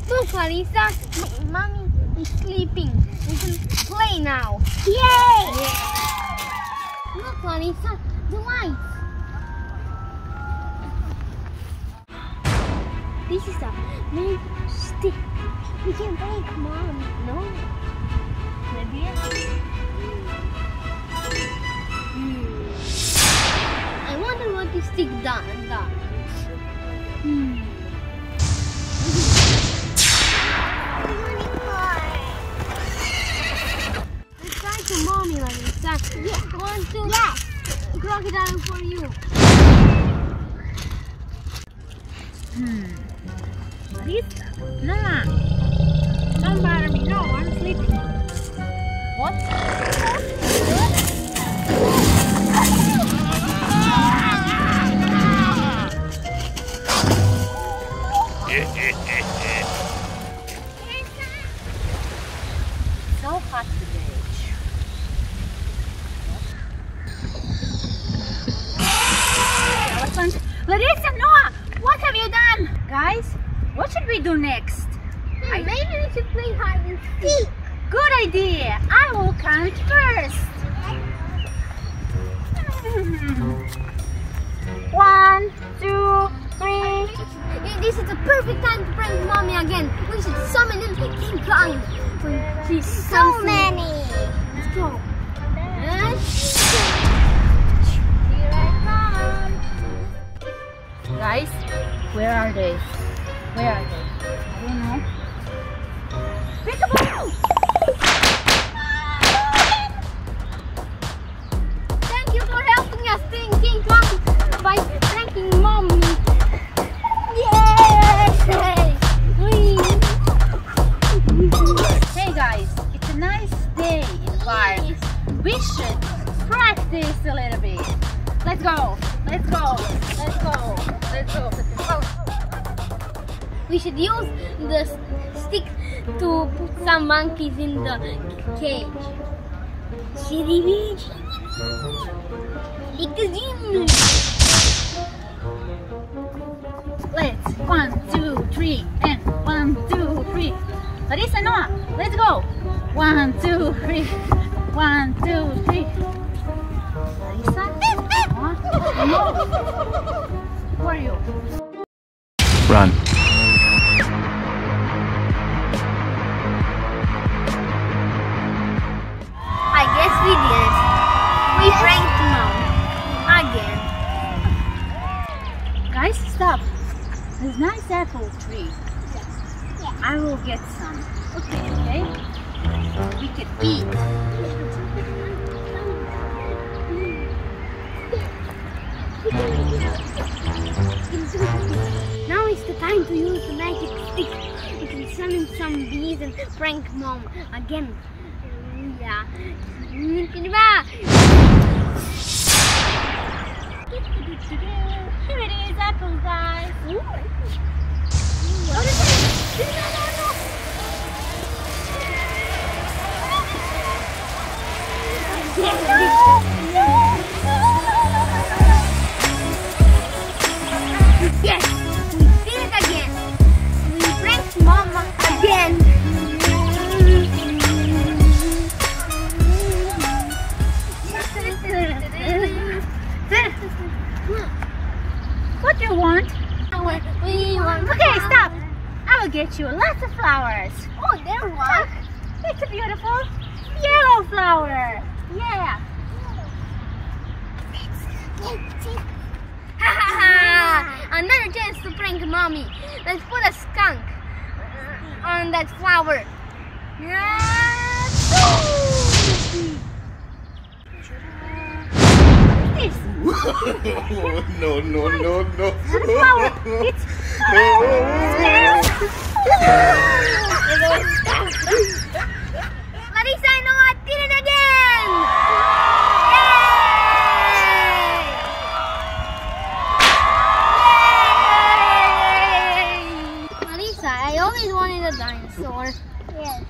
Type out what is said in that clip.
Look, Larissa, mommy is sleeping. We can play now. Yay! Yeah. Look, Larissa, the lights. This is a magicstick. We can break, Mom. No? Maybe. I wonder what this stick does. Let's try to mommy, Larissa. Yeah. 1, 2. Yes. Crocodile for you. Larissa, Noah, don't bother me. No, I'm sleeping. What? So hot today. Elephant. Larissa, Noah, what have you done? Guys, what should we do next? Maybe we should play hide and seek. Good idea. I will count first. 1, 2, 3. This is the perfect time to prank mommy again. We should summon in King Kong when she's So many. Let's go. And Here I come. Guys, where are they? Where are they? I don't know. Peekaboo! thank you for helping us prank King Kong by pranking mommy. Yay! Hey guys, it's a nice day in the park. We should practice a little bit. Let's go! Let's go! Let's go! Let's go! Let's go! We should use the stick to put some monkeys in the cage. Let's 1, 2, 3 and 1, 2, 3. Larissa, Noah, let's go! 1, 2, 3. 1, 2, 3. Larissa? Noah? No. Who are you? Run. I guess we did. We pranked mom again. Guys, stop. There's a nice apple tree. I will get some. Okay? We can eat. Now is the time to use the magic stick. We can summon some bees and prank mom again. Yeah. Here it is, apple guys. What is it? Yes, we did it again. We pranked Mama again. What do you want? We want. Okay, stop. I will get you lots of flowers. Oh, there one. It's a beautiful yellow flower. Yeah. Another chance to prank mommy. Let's put a skunk on that flower. This. No, no, no, no. Flower. It's Larissa, I know I did it again. Yay! Larissa, I always wanted a dinosaur. Yes.